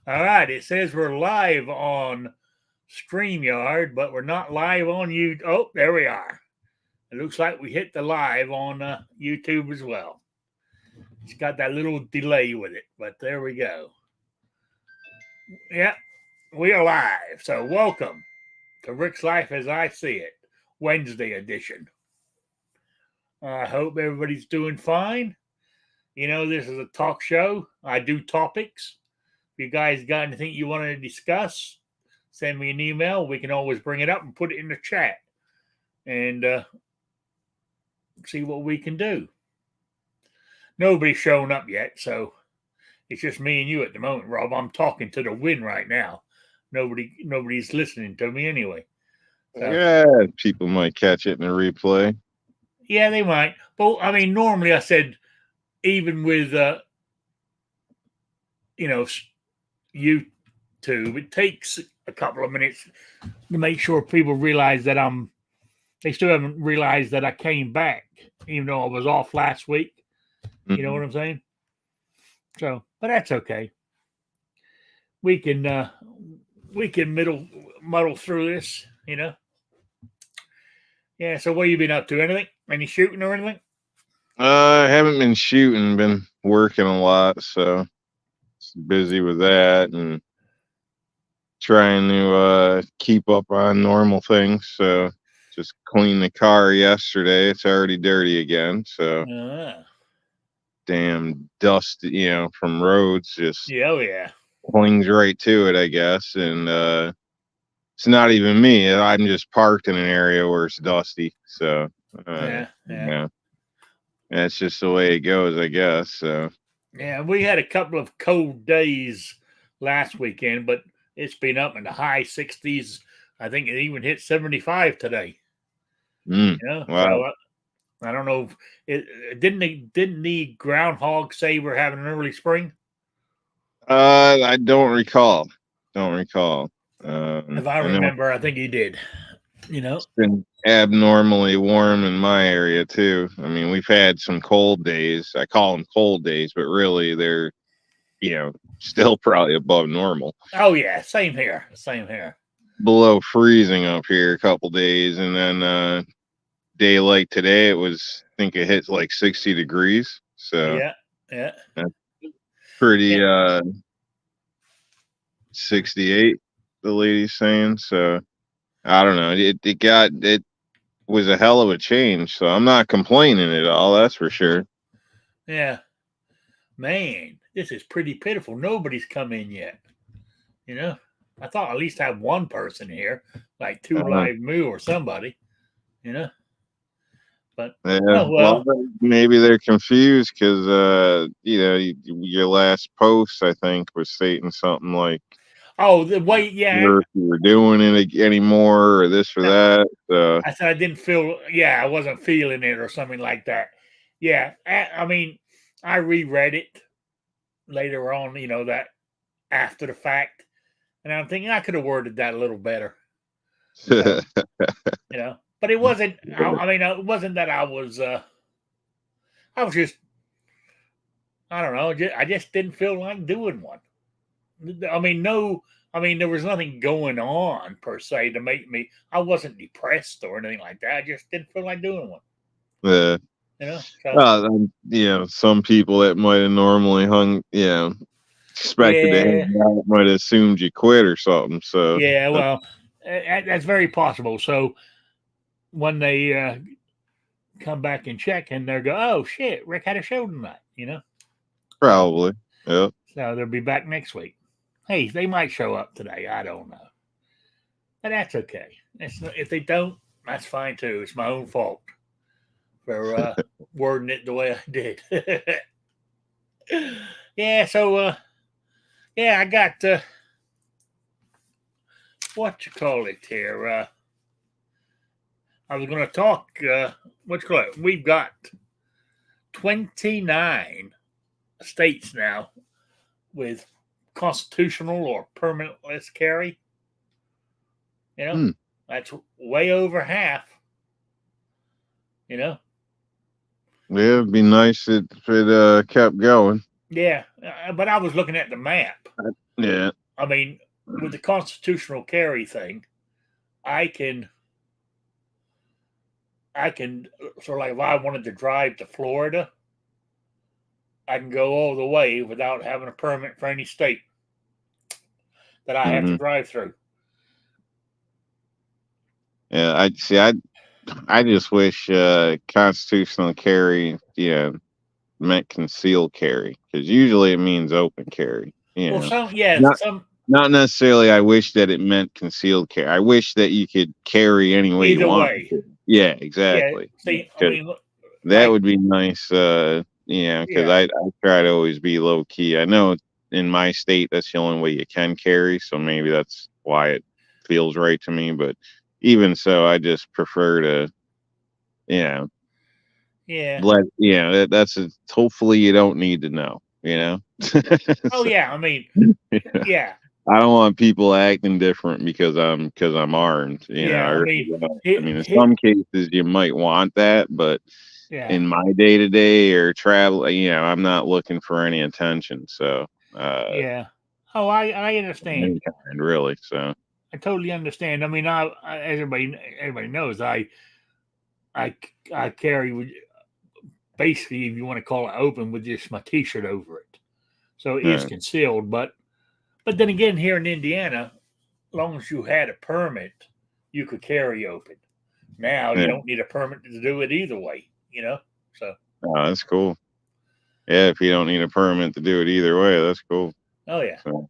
All right, it says we're live on StreamYard, but we're not live on YouTube. Oh, there we are. It looks like we hit the live on YouTube as well. It's got that little delay with it, but there we go. Yep, we are live. So, welcome to Rick's Life as I See It, Wednesday edition. I hope everybody's doing fine. You know, this is a talk show. I do topics. If you guys got anything you want to discuss, send me an email. We can always bring it up and put it in the chat and see what we can do. Nobody's shown up yet, so it's just me and you at the moment, Rob. I'm talking to the wind right now. Nobody's listening to me anyway. So, yeah, people might catch it in a replay. Yeah, they might. But I mean, normally I said, even with YouTube, it takes a couple of minutes to make sure people realize that they still haven't realized that I came back, even though I was off last week. You know what I'm saying? So, but that's okay. We can muddle through this, you know. Yeah. So, what have you been up to? Anything? Any shooting or anything? I haven't been shooting. Been working a lot, so busy with that and trying to keep up on normal things. So, just cleaned the car yesterday. It's already dirty again. So, damn dust, from roads just clings right to it, I guess. And it's not even me. I'm just parked in an area where it's dusty. So, yeah. That's just the way it goes, I guess. So, yeah, we had a couple of cold days last weekend, but it's been up in the high 60s. I think it even hit 75 today. Wow. So I don't know if it didn't the groundhog say we're having an early spring? I don't recall. If I remember, I think he did. It's been abnormally warm in my area too. I mean, we've had some cold days. I call them cold days, but really they're, still probably above normal. Oh yeah, same here. Below freezing up here a couple days, and then day like today, I think it hit like 60 degrees. So yeah, that's pretty 68. The lady's saying. So I don't know. It was a hell of a change. So I'm not complaining at all. That's for sure. Yeah, man, this is pretty pitiful. Nobody's come in yet. I thought at least have one person here, like Two Live Moo or somebody. But well, maybe they're confused because your last post I think was stating something like, the way, if you were doing it anymore or this or that. So. I said I didn't feel, I wasn't feeling it or something like that. Yeah, I mean, I reread it later on, that after the fact, and I'm thinking I could have worded that a little better. So, but it wasn't. I mean, it wasn't that I was just, I don't know. I just didn't feel like doing one. I mean, there was nothing going on per se to make me. I wasn't depressed or anything like that. I just didn't feel like doing one. Yeah. Some people that might have normally expected to hang out might have assumed you quit or something. So yeah, well, that's very possible. So when they come back and check, and they go, "Oh shit, Rick had a show tonight," Probably. Yeah. So they'll be back next week. Hey, they might show up today. I don't know, but that's okay. If they don't, that's fine too. It's my own fault for wording it the way I did. Yeah. So I got what you call it here. I was going to talk. What you call it? We've got 29 states now with constitutional or permitless carry. That's way over half. Yeah, it'd be nice if it kept going. Yeah, but I was looking at the map. Yeah. I mean, with the constitutional carry thing, I can sort of like if I wanted to drive to Florida, I can go all the way without having a permit for any state that I have to Hmm. drive through. Yeah. I see. I just wish constitutional carry, meant concealed carry, because usually it means open carry. Well, Not some not necessarily. I wish that it meant concealed carry. I wish that you could carry any way you either want way. to. Yeah, Yeah. exactly. See, I Because mean, that like, would be nice. Because yeah, I try to always be low key. I know in my state that's the only way you can carry, so maybe that's why it feels right to me. But even so, I just prefer to, you know, yeah. that's a, hopefully you don't need to know. Oh, So, yeah. I mean, yeah. yeah, I don't want people acting different because I'm armed. I yeah. I really mean, don't. I hit, mean, in hit, some cases you might want that, but yeah, in my day to day or travel, I'm not looking for any attention. So, yeah. Oh, I understand. any kind, really. So, I totally understand. I mean, everybody knows I I carry with basically, if you want to call it open, with just my T-shirt over it, so it is uh, concealed. But then again, here in Indiana, as long as you had a permit, you could carry open. Now you yeah, don't need a permit to do it either way. So that's cool. Yeah, if you don't need a permit to do it either way, that's cool. oh yeah, So,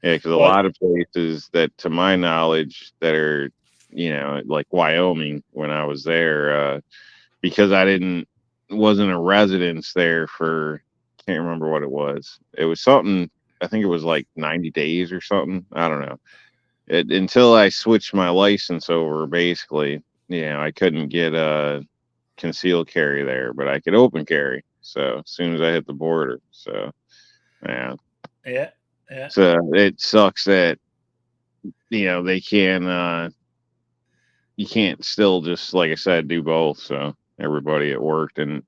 yeah, because a but lot of places that, to my knowledge, that are, like Wyoming, when I was there, because I didn't wasn't a residence there for, can't remember what it was. It was something, I think it was like 90 days or something. I don't know. Until I switched my license over, basically, I couldn't get a concealed carry there, but I could open carry. So as soon as I hit the border, so yeah. yeah, yeah, So it sucks that they can you can't still just, like I said, do both. So everybody at work didn't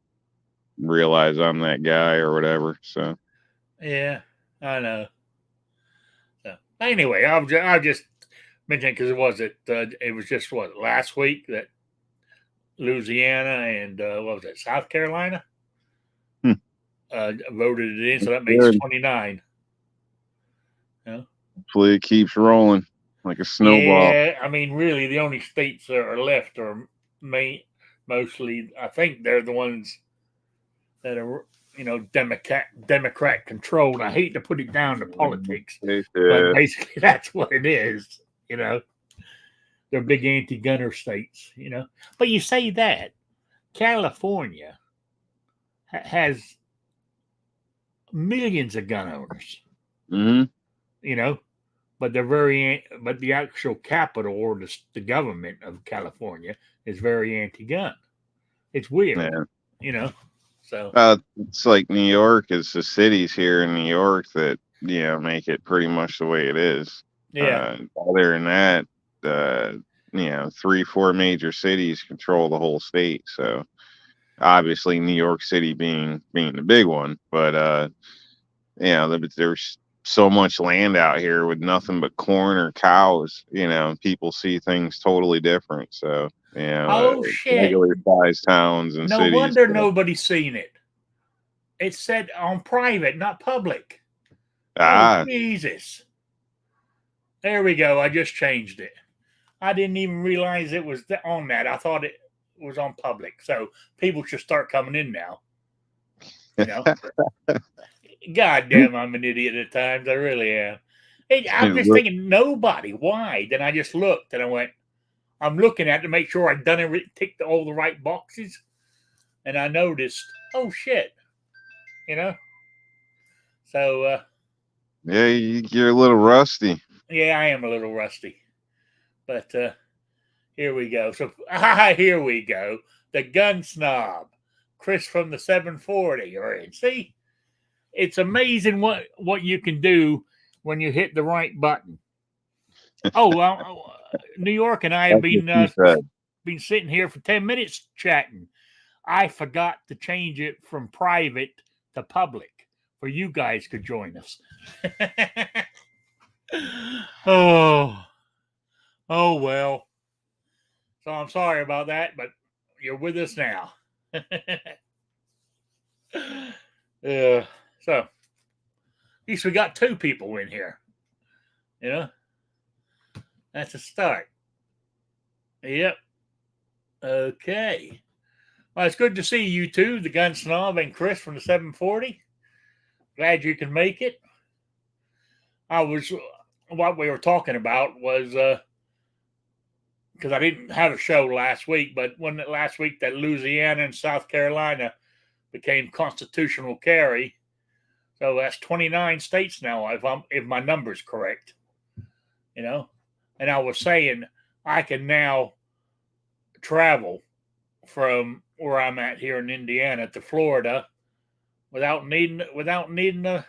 realize I'm that guy or whatever. So yeah. I know. So anyway, I'll just mention because it was just what last week that Louisiana and what was it, South Carolina hmm, voted it in, so that makes good. 29. Yeah. Hopefully it keeps rolling like a snowball. Yeah, I mean, really, the only states that are left are mostly. I think they're the ones that are, Democrat controlled. I hate to put it down to politics, but Yeah. basically that's what it is. You know, they're big anti-gunner states. But you say that California has millions of gun owners. Hmm. You know, but but the actual capital or the government of California is very anti-gun. It's weird, Yeah. you know. So It's like New York. It's the cities here in New York that make it pretty much the way it is. yeah, Other than that, uh, 3, 4 major cities control the whole state. So obviously, New York City being the big one, but there's so much land out here with nothing but corn or cows. People see things totally different. So oh shit! regular sized towns and No cities. wonder nobody's seen it. It said on private, not public. Oh Ah, Jesus! There we go. I just changed it. I didn't even realize it was on that. I thought it was on public. So people should start coming in now. You know. God damn, I'm an idiot at times. I really am. I'm just look, thinking, nobody. Why? Then I just looked and I went, I'm looking at it to make sure I'd done everything, ticked all the right boxes. And I noticed, oh shit, you know? So, yeah, you're a little rusty. yeah, I am a little rusty. But here we go. So, here we go. The gun snob, Chris from the 740. Right? See, it's amazing what you can do when you hit the right button. Oh well, New York and I have That's what you said. been sitting here for 10 minutes chatting. I forgot to change it from private to public, for you guys could join us. Oh, oh well. So I'm sorry about that, but you're with us now. Yeah. So at least we got two people in here. You know, that's a start. Yep. Okay. Well, it's good to see you two, the Gun Snob and Chris from the 740. Glad you can make it. What we were talking about was because I didn't have a show last week, but when last week that Louisiana and South Carolina became constitutional carry, so that's 29 states now, if my number's correct. You know, and I was saying I can now travel from where I'm at here in Indiana to Florida without needing a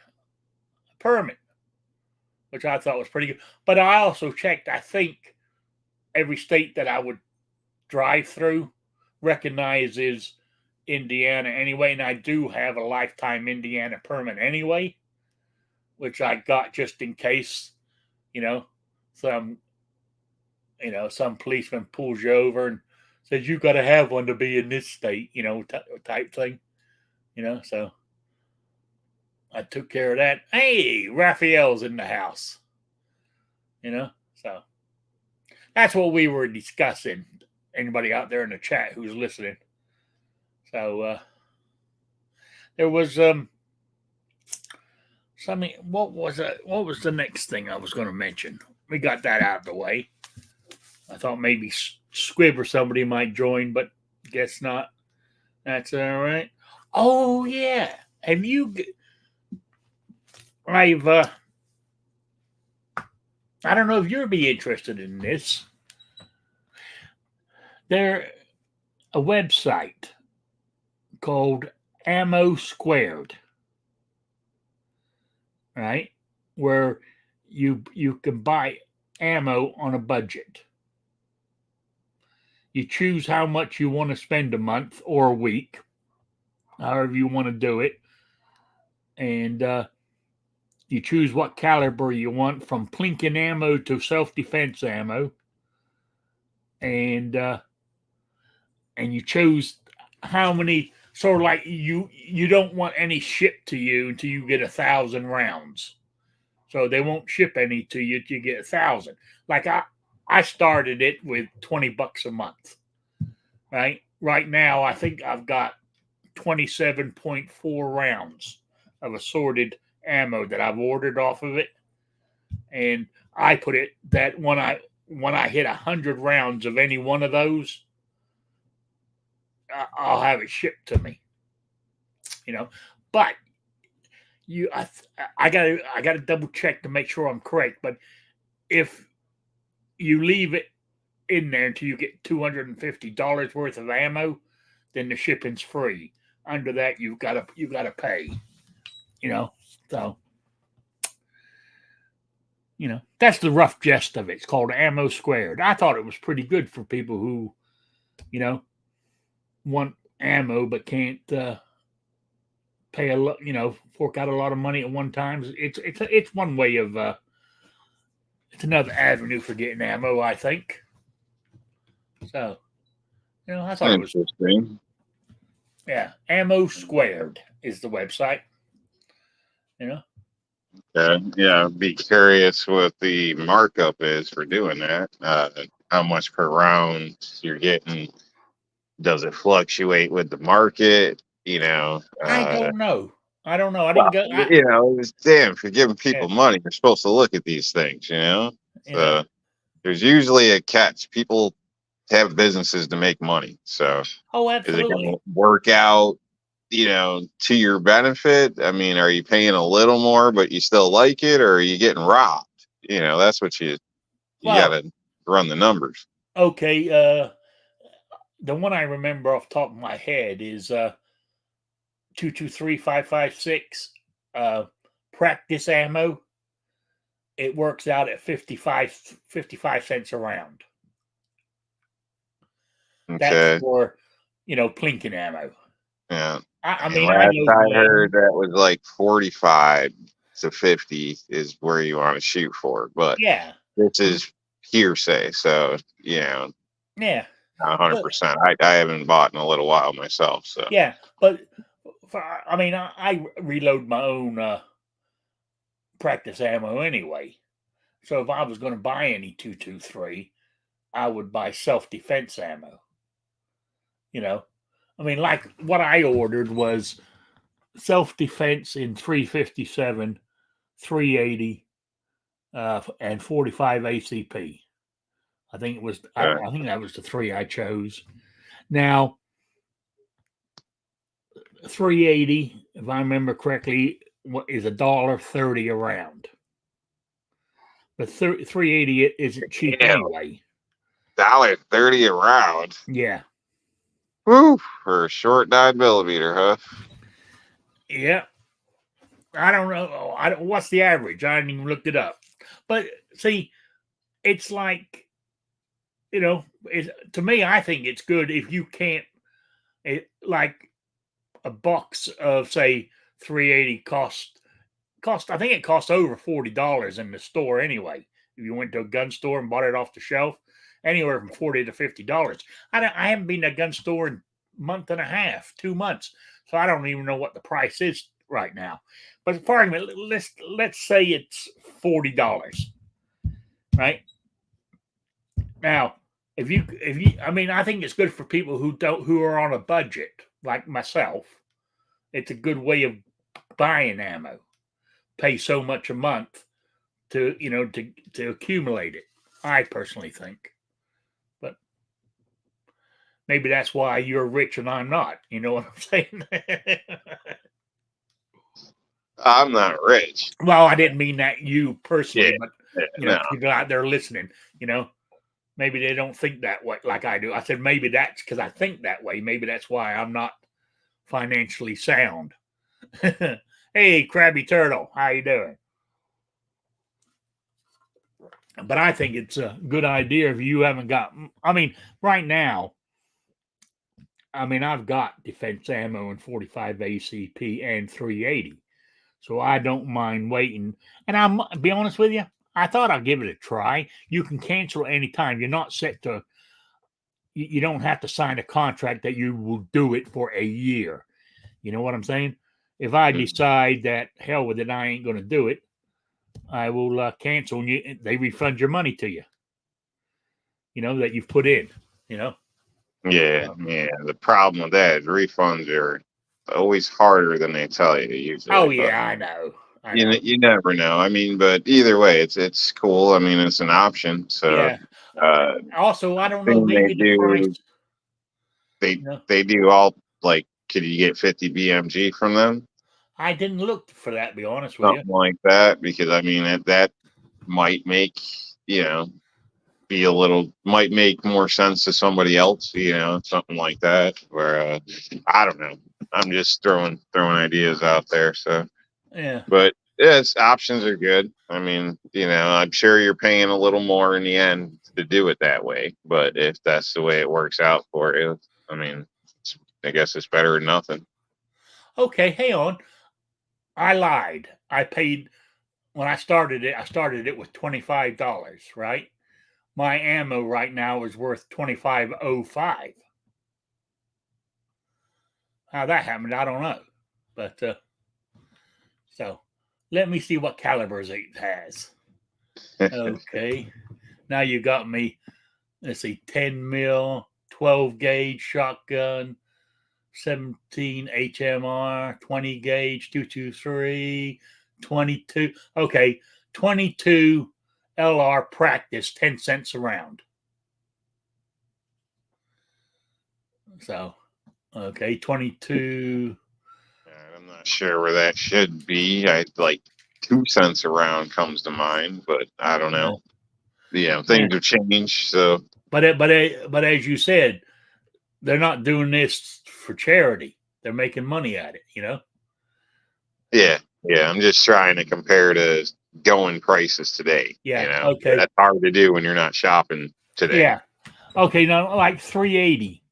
permit, which I thought was pretty good. But I also checked. I think every state that I would drive through recognizes Indiana anyway, and I do have a lifetime Indiana permit anyway, which I got just in case, you know, some some policeman pulls you over and says you got to have one to be in this state, type thing, So I took care of that. Hey, Raphael's in the house, So that's what we were discussing. Anybody out there in the chat who's listening? So there was something. What was it? What was the next thing I was going to mention? We got that out of the way. I thought maybe Squib or somebody might join, but guess not. That's all right. Oh yeah, have you? I don't know if you'd be interested in this. There's a website called Ammo Squared, right? Where you can buy ammo on a budget. You choose how much you want to spend a month or a week, however you want to do it, and you choose what caliber you want, from plinking ammo to self-defense ammo, and you choose how many. Sort of like you don't want any shipped to you until you get 1,000 rounds, so they won't ship any to you till you get 1,000. Like I started it with $20 a month, right? Right now, I think I've got 27.4 rounds of assorted ammo that I've ordered off of it, and I put it that when I hit 100 rounds of any one of those, I'll have it shipped to me. But I gotta double check to make sure I'm correct. But if you leave it in there until you get $250 worth of ammo, then the shipping's free. Under that, you've got to pay. So that's the rough gist of it. It's called Ammo Squared. I thought it was pretty good for people who, want ammo but can't pay a lot, fork out a lot of money at one time. It's one way of it's another avenue for getting ammo, I think. So, I thought it was interesting. Yeah, Ammo Squared is the website. Yeah. Be curious what the markup is for doing that. How much per round you're getting? Does it fluctuate with the market? I don't know. I don't know. I Well, didn't go. damn, if you're giving people Yeah, money, you're supposed to look at these things, So there's usually a catch. People have businesses to make money. So Oh, is it going absolutely. to work out, to your benefit? I mean, are you paying a little more, but you still like it, or are you getting robbed? That's what you got Well, to run the numbers. okay. The one I remember off the top of my head is 223556 practice ammo. It works out at 55 cents a round. That's Okay. for plinking ammo. Yeah. I And mean, I last load I my heard, ammo. that was like 45 to 50 is where you want to shoot for. But Yeah. this is hearsay, so Yeah, not but 100%. I haven't bought in a little while myself, so yeah, but I mean, I reload my own practice ammo anyway. So if I was going to buy any 223, I would buy self-defense ammo. I mean, like what I ordered was self-defense in 357, 380, and 45 ACP. I think it was. I think that was the three I chose. Now, 380, if I remember correctly, is $1.30 a round. But 380 isn't cheap anyway. $1.30 a round. Yeah. Woo! For a short 9mm, huh? Yeah. I don't know. What's the average? I haven't even looked it up. But see, it's like, to me, I think it's good if you can't, like a box of, say, 380 cost, I think it costs over $40 in the store anyway. If you went to a gun store and bought it off the shelf, anywhere from $40 to $50. I haven't been to a gun store in a month and a half, 2 months, so I don't even know what the price is right now. But for argument, let's say it's $40, right? Now, if you, I mean, I think it's good for people who are on a budget like myself. It's a good way of buying ammo. Pay so much a month to to accumulate it. I personally think, but maybe that's why you're rich and I'm not. You know what I'm saying? I'm not rich. Well, I didn't mean that you personally, but No. people out there listening, maybe they don't think that way like I do. I said maybe that's because I think that way. Maybe that's why I'm not financially sound. Hey, Krabby Turtle, how you doing? But I think it's a good idea if you haven't got. I mean, right now, I've got defense ammo in 45 ACP and 380, so I don't mind waiting. And I'm be honest with you, I thought I'd give it a try. You can cancel anytime. You're not set to. You don't have to sign a contract that you will do it for a year. You know what I'm saying? If I decide that hell with it, I ain't going to do it, I will cancel, and they refund your money to you. That you've put in. Yeah. The problem with that is refunds are always harder than they tell you usually. Oh yeah, I know. You never know. I mean, but either way, it's cool. I mean, it's an option. So yeah. Also, I don't know. Maybe the price. They do all like. Could you get 50 BMG from them? I didn't look for that. To be honest with you, something like that, because I mean that might make might make more sense to somebody else. Something like that. Where I don't know. I'm just throwing ideas out there. So yeah. But yes, options are good. I mean, I'm sure you're paying a little more in the end to do it that way. But if that's the way it works out for you, I mean, I guess it's better than nothing. Okay, hang on. I lied. I paid when I started it. I started it with $25, right? My ammo right now is worth $25.05. How that happened, I don't know. But so let me see what calibers it has. Okay. Now you got me. Let's see, 10 mil, 12 gauge shotgun, 17 HMR, 20 gauge, 223, 22. Okay, 22 LR practice, 10 cents a round. So, okay, 22. I'm not sure where that should be. I like 2 cents a round comes to mind, but I don't know. Things have changed. So, but as you said, they're not doing this for charity. They're making money at it. Yeah. I'm just trying to compare to going prices today. Yeah. Okay. That's hard to do when you're not shopping today. Yeah. Okay. Now, like 380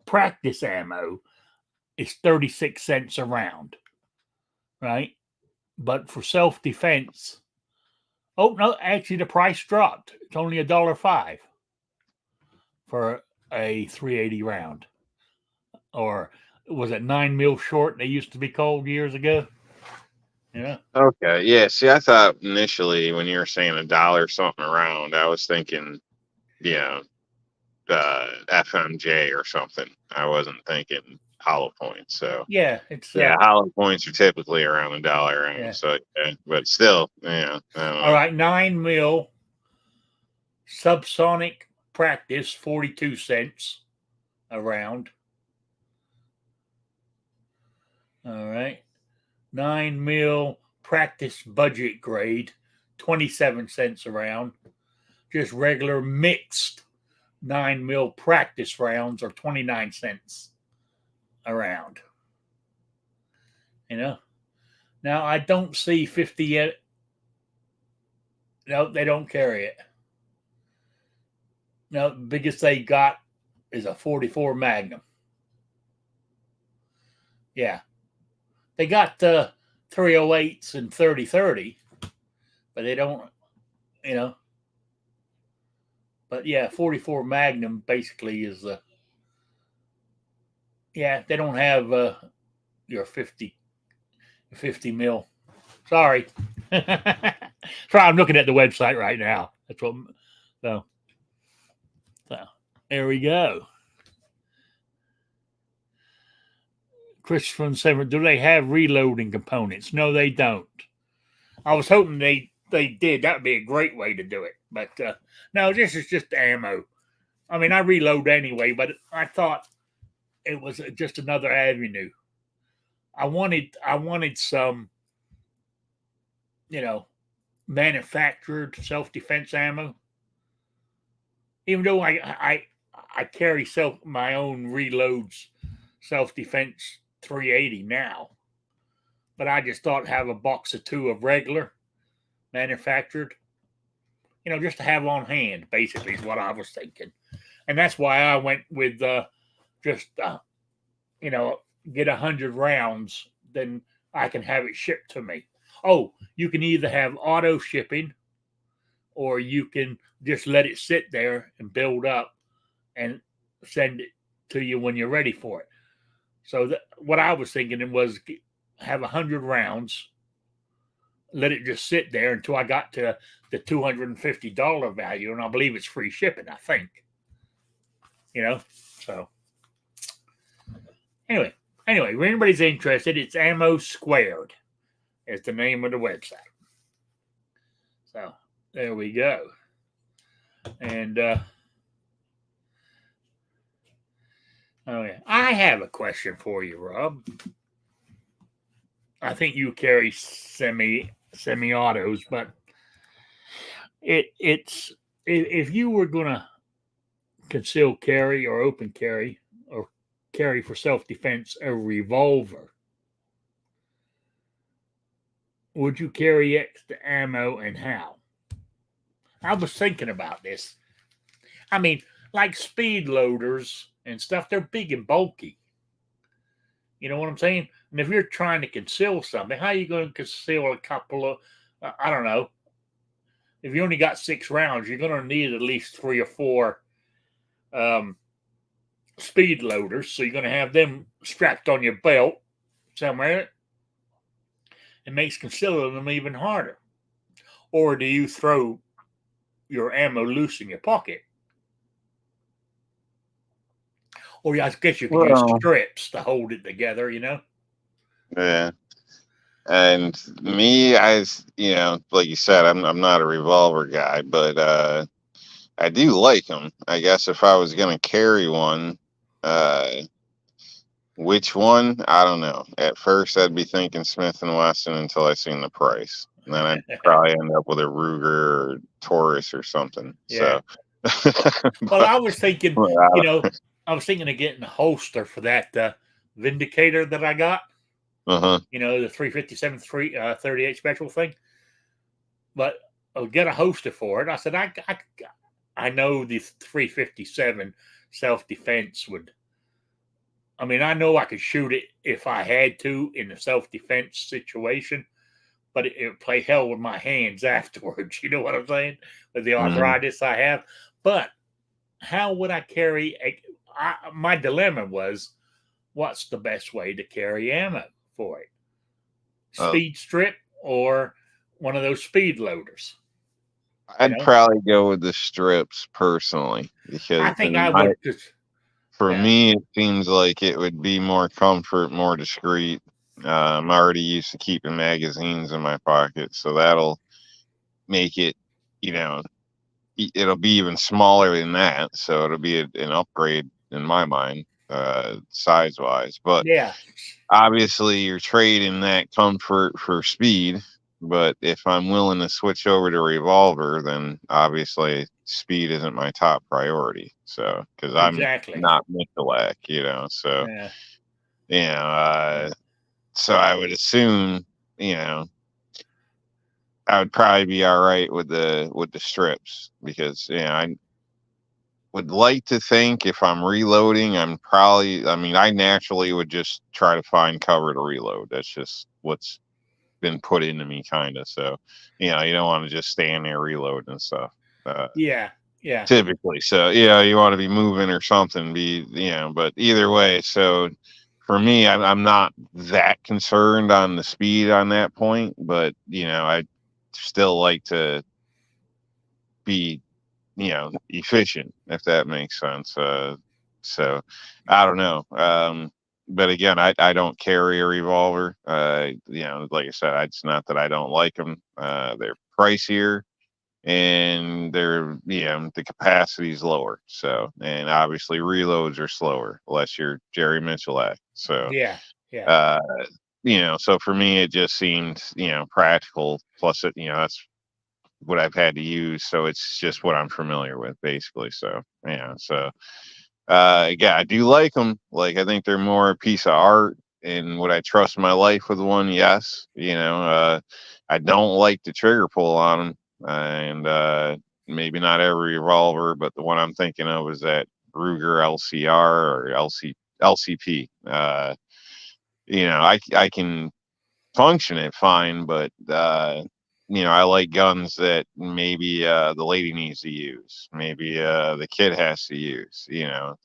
practice ammo is 36 cents a round, right? But for self-defense, Oh no, actually the price dropped. It's only $1.05 for a 380 round. Or was it 9 mil short? They used to be called years ago. Yeah. Okay. Yeah. See, I thought initially when you were saying $1 something around, I was thinking, you know, FMJ or something. I wasn't thinking hollow points. So Yeah, it's yeah, hollow points are typically around $1 yeah. range. So yeah, but still, yeah. I don't All know. right, 9 mil subsonic practice, 42 cents a round. All right. 9 mil practice budget grade, 27 cents a round. Just regular mixed 9 mil practice rounds are 29 cents a round. You know? Now I don't see 50 yet. No, they don't carry it. No, the biggest they got is a 44 Magnum. Yeah. They got 308s and 3030, but they don't, you know. But yeah, 44 Magnum basically is the, yeah, they don't have your 50 mil. Sorry. Sorry, I'm looking at the website right now. That's what, so there we go. Chris from Seven, do they have reloading components? No, they don't. I was hoping they did. That would be a great way to do it. But no, this is just ammo. I mean, I reload anyway, but I thought it was just another avenue. I wanted some, you know, manufactured self-defense ammo. Even though I carry my own reloads self-defense 380 now, but I just thought have a box of 2 of regular manufactured, you know, just to have on hand. Basically, is what I was thinking, and that's why I went with just you know, get 100 rounds, then I can have it shipped to me. Oh, you can either have auto shipping, or you can just let it sit there and build up and send it to you when you're ready for it. So what I was thinking was have 100 rounds, let it just sit there until I got to the $250 value, and I believe it's free shipping. I think, you know. So anyway, if anybody's interested, it's Ammo Squared. Is the name of the website. So there we go. And oh yeah, I have a question for you, Rob. I think you carry semi-autos, but it's if you were gonna conceal carry or open carry or carry for self-defense a revolver, would you carry extra ammo, and how? I was thinking about this. I mean, like speed loaders and stuff, they're big and bulky. You know what I'm saying? And if you're trying to conceal something, how are you going to conceal a couple of, I don't know, if you only got 6 rounds, you're going to need at least 3 or 4 speed loaders. So you're going to have them strapped on your belt somewhere. It makes concealing them even harder. Or do you throw your ammo loose in your pocket? Or I guess you can use Well, strips to hold it together, you know? yeah. And me, you know, like you said, I'm not a revolver guy, but I do like them. I guess if I was gonna carry one, uh, which one? I don't know. At first, I'd be thinking Smith and Wesson until I seen the price, and then I'd probably end up with a Ruger or Taurus or something. Yeah. So, Well, but, I was thinking, but you know, I was thinking of getting a holster for that Vindicator that I got. uh-huh. You know, the 357 38 special thing. But I'll get a holster for it. I said, I know the 357 self defense would. I mean, I know I could shoot it if I had to in a self defense situation, but it would play hell with my hands afterwards. You know what I'm saying? With the Mhm. arthritis I have. But how would I carry my dilemma was what's the best way to carry ammo for it? Uh, Speed strip or one of those speed loaders? You I'd know, probably go with the strips personally I because think I would just, for yeah, me, it seems like it would be more comfort, more discreet. I'm already used to keeping magazines in my pocket, so that'll make it, you know, it'll be even smaller than that. So it'll be an upgrade in my mind, size wise. But yeah, obviously, you're trading that comfort for speed. But if I'm willing to switch over to revolver, then obviously speed isn't my top priority. So, because I'm exactly. not Michalak, so Yeah, you know, so I would assume, you know, I would probably be all right with the strips because I would like to think if I'm reloading, I mean, I naturally would just try to find cover to reload. That's just what's been put into me, kind of. So, you don't want to just stand there reloading and stuff. Uh, yeah, yeah, Typically, so you want to be moving or something. But either way, so for me, I'm not that concerned on the speed on that point, but I still like to be efficient, if that makes sense. So I don't know. But again, I don't carry a revolver. Like I said, it's not that I don't like them. They're pricier and the capacity is lower. So, and obviously reloads are slower unless you're Jerry Michalak. So, yeah, yeah, uh, so for me, it just seemed, practical. Plus, that's what I've had to use, so it's just what I'm familiar with, basically. So, yeah, I do like them. Like, I think they're more a piece of art. And would I trust my life with one? Yes. I don't like the trigger pull on them, and maybe not every revolver, but the one I'm thinking of is that Ruger LCR or LCP. I can function it fine, but I like guns that maybe the lady needs to use, maybe the kid has to use.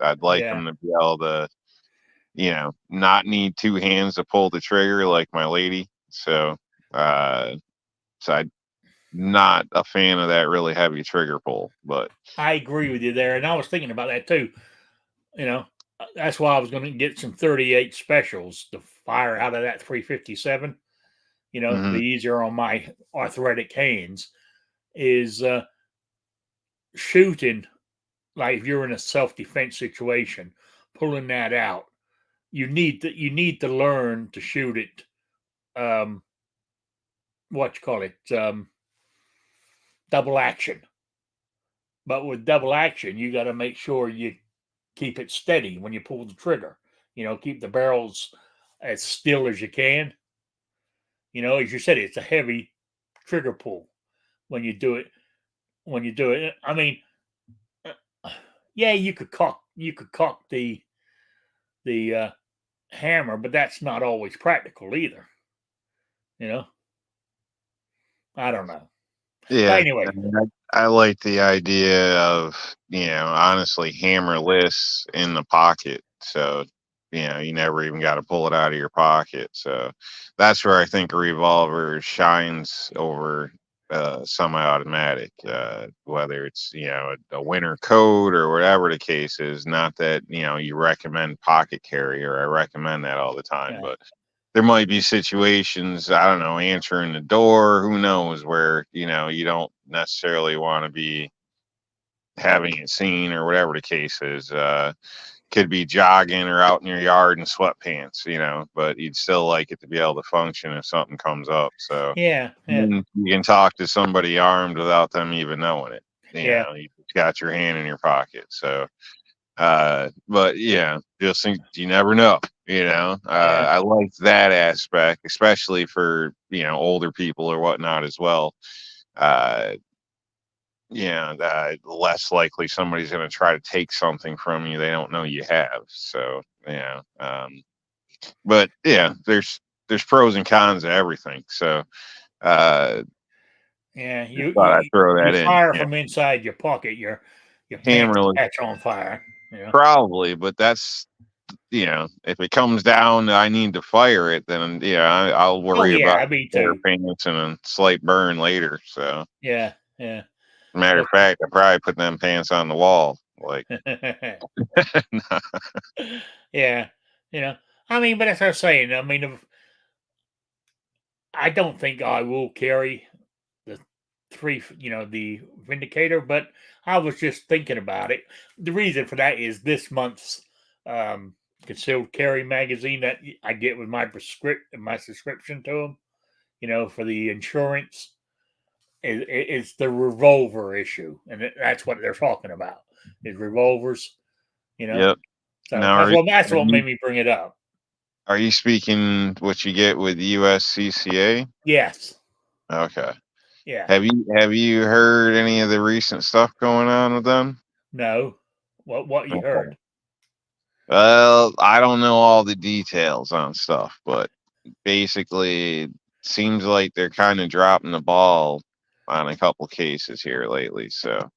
I'd like yeah. them to be able to, not need two hands to pull the trigger like my lady. Uh, so I'm not a fan of that really heavy trigger pull, but I agree with you there, and I was thinking about that too. You know, that's why I was going to get some 38 specials to fire out of that 357. To be mhm. easier on my arthritic hands. Is shooting like if you're in a self defense situation, pulling that out. You need to learn to shoot it. Um, what you call it? Double action. But with double action, you got to make sure you keep it steady when you pull the trigger. Keep the barrels as still as you can. As you said, it's a heavy trigger pull when you do it. When you do it, I mean, yeah, you could cock the hammer, but that's not always practical either. You know, I don't know. But Yeah, I anyway, mean, I like the idea of, honestly, hammerless in the pocket. So, you never even got to pull it out of your pocket. So that's where I think a revolver shines over semi-automatic, whether it's, a winter coat or whatever the case is. Not that, you recommend pocket carry, or I recommend that all the time, yeah, but there might be situations, I don't know, answering the door, who knows, where, you don't necessarily want to be having it seen or whatever the case is. Could be jogging or out in your yard in sweatpants, but you'd still like it to be able to function if something comes up. So yeah, yeah, you can talk to somebody armed without them even knowing it. yeah, You got your hand in your pocket. So but yeah, just think you never know. yeah, I like that aspect, especially for older people or whatnot as well. Uh, less likely somebody's going to try to take something from you they don't know you have. So yeah, but yeah, there's pros and cons to everything. So Uh, Yeah, thought I'd throw you that in. fire Yeah. from inside your pocket, your pants Hammerless, catch on fire. Yeah. probably, but that's if it comes down, I need to fire it. Then I'll Oh worry yeah, about I mean pair too. pants and a slight burn later. So, Yeah, yeah. matter of But fact, I probably put them pants on the wall. Like, yeah, you know. I mean, but as I was saying, I mean, I don't think I will carry the the Vindicator, but I was just thinking about it. The reason for that is this month's um, concealed carry magazine that I get with my subscription to them. For the insurance is the revolver issue, and that's what they're talking about is revolvers. You know, yep. so Now, that's what made me bring it up. are you speaking what you get with USCCA? Yes, Okay. yeah, Have you heard any of the recent stuff going on with them? no, what you Okay. heard? Well, I don't know all the details on stuff, but basically, it seems like they're kind of dropping the ball on a couple cases here lately. So,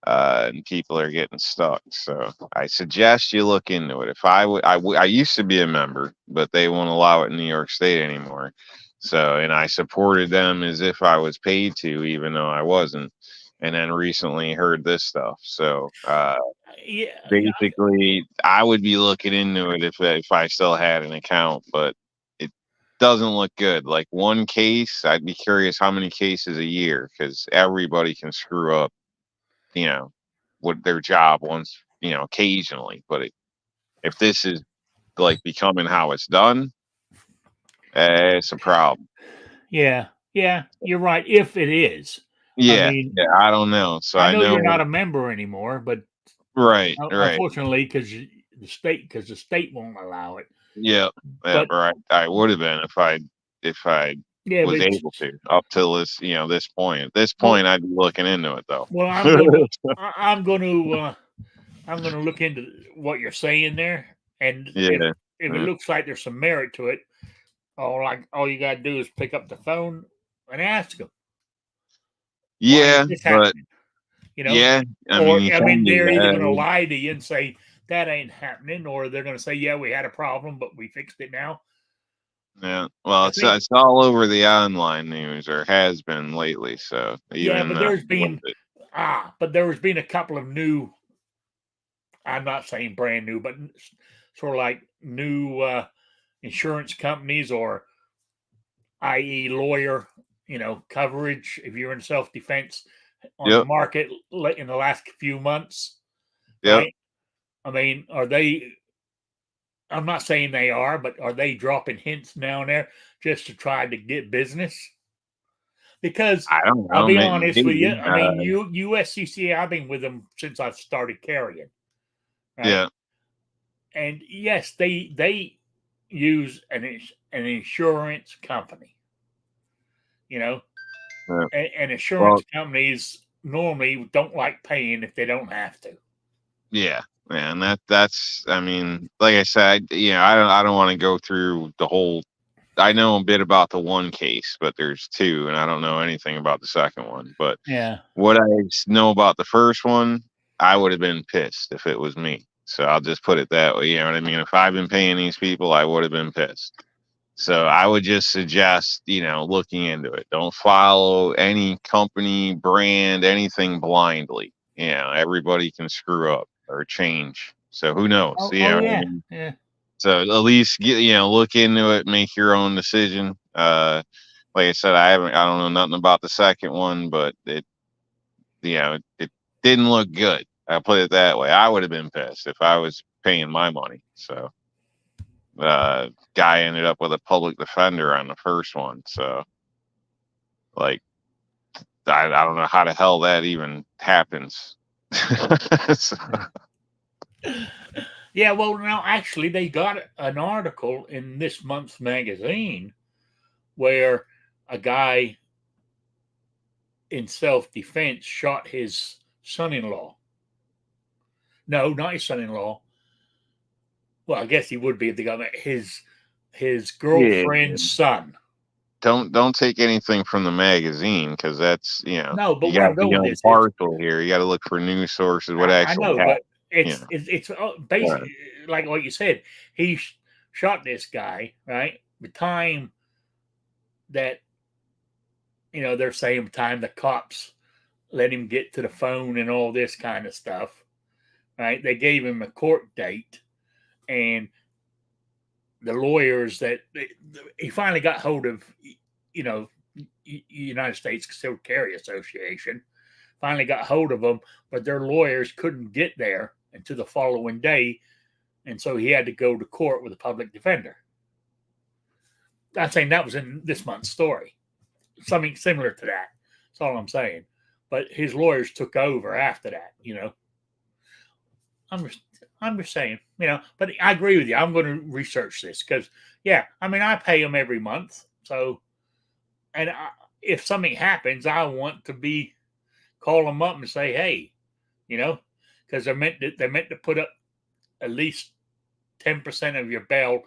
and people are getting stuck. So, I suggest you look into it. If I used to be a member, but they won't allow it in New York State anymore. So, and I supported them as if I was paid to, even though I wasn't. And then recently heard this stuff. So, Yeah, yeah, basically, I would be looking into it if I still had an account, but it doesn't look good. Like one case, I'd be curious how many cases a year because everybody can screw up, you know, with their job once, occasionally. But if this is like becoming how it's done, it's a problem. yeah, yeah. You're right. If it is, I Yeah, mean, yeah, I don't know. So I I know you're know, not a member anymore, but right, right. unfortunately, because the state won't allow it. Yeah, yeah, But right. I would have been if I yeah, was but able to up till this point. At this well, point, I'd be looking into it though. well, I'm going to, I'm going to, I'm going to look into what you're saying there, and Yeah, if it yeah, looks like there's some merit to it, all you got to do is pick up the phone and ask them, why is yeah, this but happening? You know, yeah, I mean, or you I can mean, do they're either going to that. lie to you and say that ain't happening, or they're going to say, yeah, we had a problem, but we fixed it now. Yeah, well, I think, it's all over the online news or has been lately. So yeah, even but there has been a couple of new. I'm not saying brand new, but sort of like new insurance companies or i.e. lawyer, coverage if you're in self-defense on the yep, market in the last few months, yep, right? I mean, are they I'm not saying they are, but are they dropping hints now and there just to try to get business? Because I don't I'll know, be honest with you, maybe. I mean, USCCA, I've been with them since I've started carrying, right? Yeah, And yes, they use an insurance company, you know, yeah. and insurance Well, companies normally don't like paying if they don't have to. yeah, yeah, and that's I mean, like I said, I don't want to go through the whole. I know a bit about the one case, but there's two, and I don't know anything about the second one. But Yeah. what know about the first one, I would have been pissed if it was me. So I'll just put it that way. You know what I mean? If I've been paying these people, I would have been pissed. So I would just suggest, looking into it. Don't follow any company, brand, anything blindly. Everybody can screw up or change. So who knows? Oh, oh What I yeah, mean? yeah, So at least look into it, make your own decision. Like I said, I don't know nothing about the second one, but it didn't look good. I'll put it that way. I would have been pissed if I was paying my money. So guy ended up with a public defender on the first one. So like I don't know how the hell that even happens. So, yeah. Well, now actually, they got an article in this month's magazine where a guy in self-defense shot his son-in-law. No, not his son-in-law. Well, I guess he would be the guy. His yeah, girlfriend's son. don't take anything from the magazine, because that's, No, but you where got I'm to be going with this is, impartial here. You got to look for news sources, what I actually know, happened. but it's Right. basically like what you said. He shot this guy, right? The time that, they're saying the time the cops let him get to the phone and all this kind of stuff, right? They gave him a court date, and the lawyers that he finally got hold of, you know, United States Concealed Carry Association, finally got hold of them, but their lawyers couldn't get there until the following day, and so he had to go to court with a public defender. I'm saying that was in this month's story, something similar to that. That's all I'm saying. But his lawyers took over after that. I'm just saying. But I agree with you. I'm going to research this because, yeah, I mean, I pay them every month, so if something happens, I want to call them up and say, hey, because they're meant to put up at least 10% of your bail.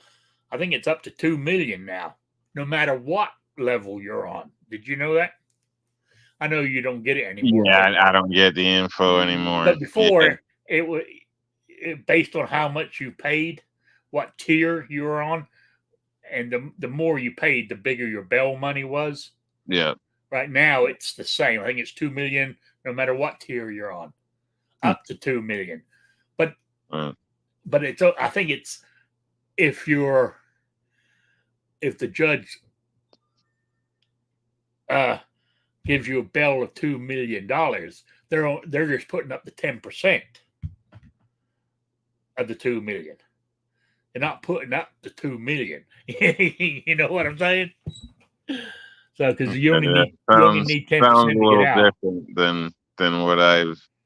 I think it's up to $2 million now, no matter what level you're on. Did you know that? I know you don't get it anymore. Yeah, I don't get the info anymore. But before, it was based on how much you paid, what tier you were on, and the more you paid, the bigger your bail money was. Yeah. Right now, it's the same. I think it's $2 million, no matter what tier you're on, up to $2 million. But I think it's if the judge gives you a bail of $2 million, they're just putting up the 10% of the $2 million. They're not putting up the $2 million. You know what I'm saying? So, because you only need 10% sounds a to little get out. different than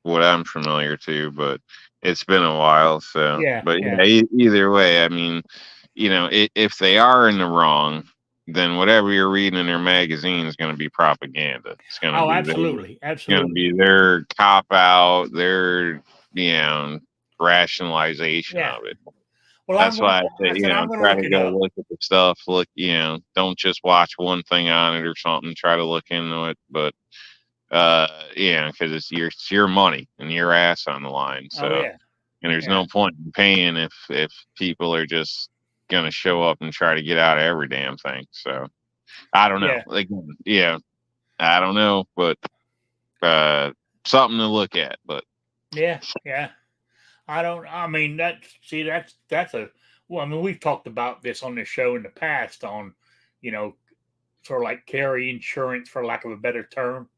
what I'm familiar to, but it's been a while. So, Yeah, but yeah. either way, I mean, if they are in the wrong, then whatever you're reading in their magazine is going to be propaganda. It's going to be Absolutely, going to be their cop out, their rationalization of it. Well, That's why I say, I'm going to try look to it go up. look at the stuff. Look, don't just watch one thing on it or something. Try to look into it. But, because it's your money and your ass on the line. So, Oh, yeah. and there's Yeah. no point in paying if people are just gonna show up and try to get out of every damn thing. So, I don't know. Yeah. I don't know, but something to look at. But Yeah. I mean, that's well, I mean, we've talked about this on this show in the past on, sort of like carry insurance, for lack of a better term.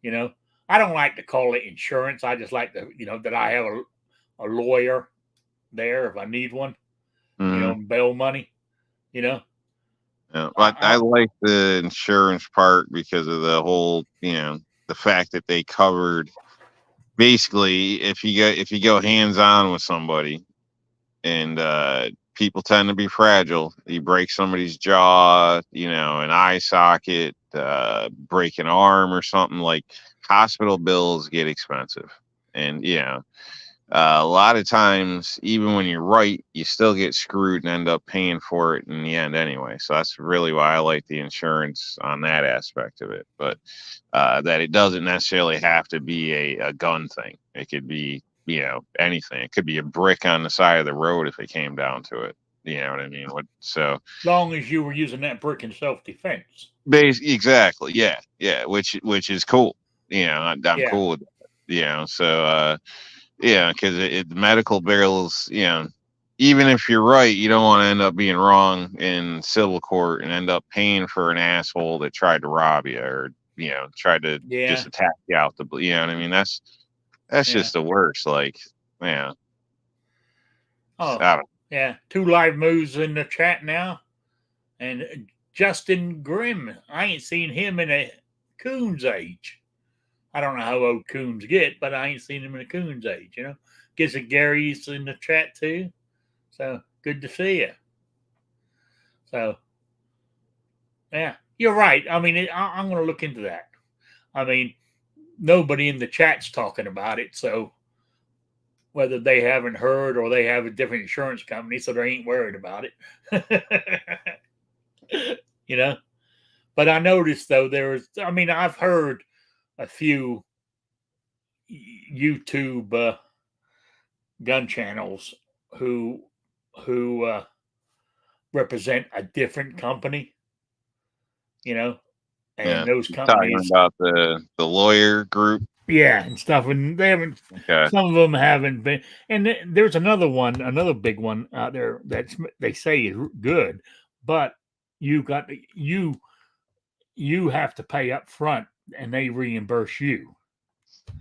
I don't like to call it insurance. I just like to, that I have a lawyer there if I need one, bail money, Yeah, I like the insurance part because of the whole, the fact that they covered basically if you go hands on with somebody, and people tend to be fragile. You break somebody's jaw, an eye socket, break an arm or something, like hospital bills get expensive, and a lot of times, even when you're right, you still get screwed and end up paying for it in the end anyway. So that's really why I like the insurance on that aspect of it. But that it doesn't necessarily have to be a gun thing. It could be, anything. It could be a brick on the side of the road if it came down to it. You know what I mean? So as long as you were using that brick in self-defense. Exactly. Yeah. Which is cool. I'm cool with it. So because the medical bills, even if you're right, you don't want to end up being wrong in civil court and end up paying for an asshole that tried to rob you or tried to just attack you out the blue. You know what I mean? That's just the worst. Like, yeah. Oh, yeah. 2 live moves in the chat now, and Justin Grimm. I ain't seen him in a coon's age. I don't know how old coons get, but I ain't seen him in a coon's age. Guess that Gary's in the chat too. So good to see you. So, yeah, you're right. I mean, I'm going to look into that. I mean, nobody in the chat's talking about it, so whether they haven't heard or they have a different insurance company, so they ain't worried about it. But I noticed though I've heard a few YouTube gun channels who represent a different company, and Yeah. those You're talking companies, about the lawyer group. yeah, and stuff, and they haven't. Okay. Some of them haven't been, and there's another big one out there that they say is good, but you have to pay up front, and they reimburse you.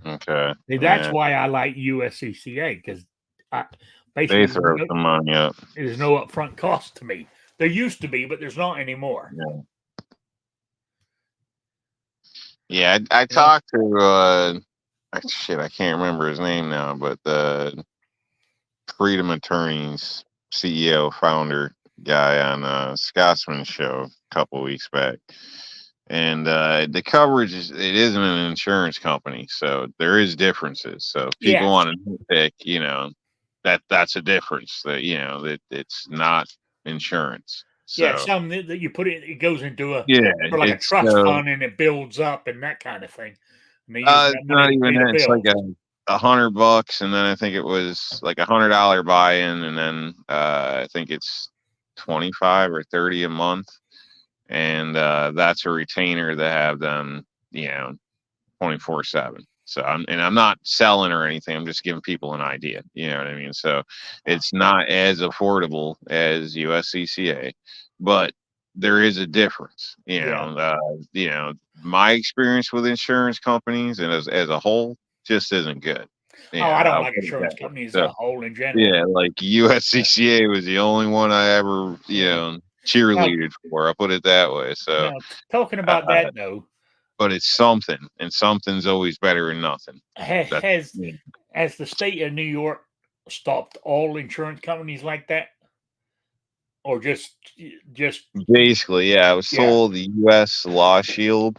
Okay. That's why I like USCCA, because they basically throw some money up. there's no upfront cost to me. There used to be, but there's not anymore. Yeah, I talked to I can't remember his name now, but the Freedom Attorneys CEO founder guy on Scotsman's show a couple weeks back. And the coverage it isn't an insurance company, so there is differences. So if people want to pick, that's a difference. That that it's not insurance. So, some that you put it goes into a like a trust fund, and it builds up and that kind of thing. And they use that it's money not to even pay the that. It's bills. like $100, and then I think it was like $100 buy-in, and then I think it's 25 or 30 a month, and that's a retainer to have them 24/7. So I'm not selling or anything. I'm just giving people an idea. You know what I mean? So it's not as affordable as USCCA, but there is a difference. My experience with insurance companies and as a whole just isn't good. I don't like insurance companies as a whole in general. Yeah, like USCCA was the only one I ever cheerleaded for. I'll put it that way. So talking about that though. But it's something, and something's always better than nothing. Has the state of New York stopped all insurance companies like that, or just basically? Yeah, I was told the U.S. Law Shield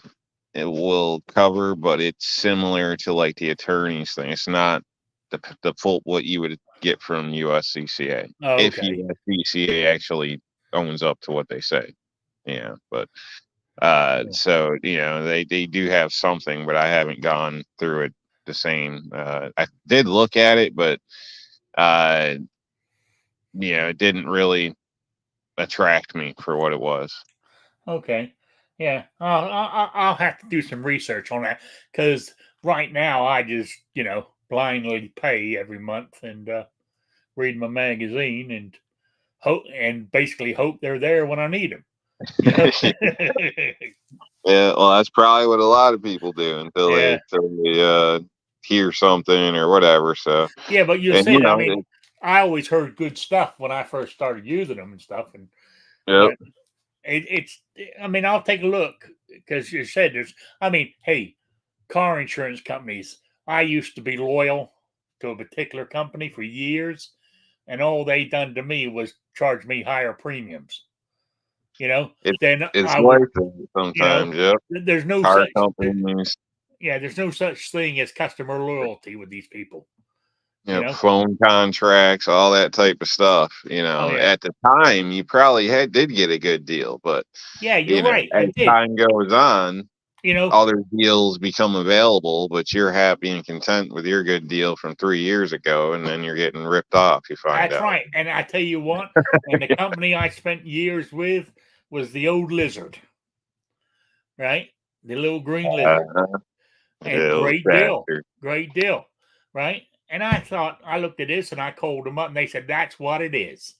it will cover, but it's similar to like the attorneys thing. It's not the full what you would get from USCCA if USCCA actually owns up to what they say. Yeah, but. So they do have something, but I haven't gone through it the same. I did look at it, but it didn't really attract me for what it was. Okay, yeah, I'll have to do some research on that, because right now I just blindly pay every month and read my magazine and basically hope they're there when I need them. Yeah, well, that's probably what a lot of people do until they hear something or whatever. So yeah, but I always heard good stuff when I first started using them and stuff, and I'll take a look, because you said hey, car insurance companies. I used to be loyal to a particular company for years, and all they done to me was charge me higher premiums. It's worth it sometimes. There's no car such companies. there's no such thing as customer loyalty with these people. Phone contracts, all that type of stuff. At the time, you probably did get a good deal, but you're right. As time goes on, other deals become available, but you're happy and content with your good deal from 3 years ago, and then you're getting ripped off. You find out. That's right. And I tell you what, and the company I spent years with was the old Lizard, right? The little green lizard. And great deal, right? And I looked at this and I called them up, and they said, that's what it is.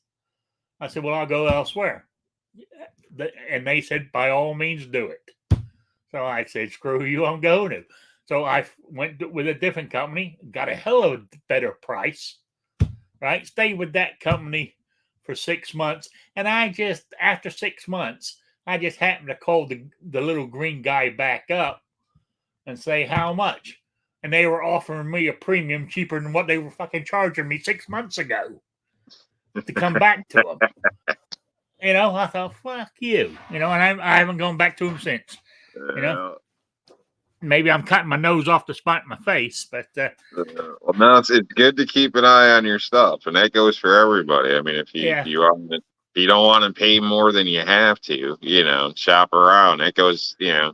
I said, well, I'll go elsewhere. And they said, by all means, do it. So I said, screw you, I'm going to. So I went with a different company, got a hell of a better price, right? Stayed with that company for 6 months. And after 6 months, I just happened to call the little green guy back up and say, how much? And they were offering me a premium cheaper than what they were fucking charging me 6 months ago to come back to them. I thought, fuck you. And I haven't gone back to them since. Maybe I'm cutting my nose off to spite my face, but well, no, it's good to keep an eye on your stuff, and that goes for everybody. I mean, if you are you don't want to pay more than you have to, shop around. It goes, to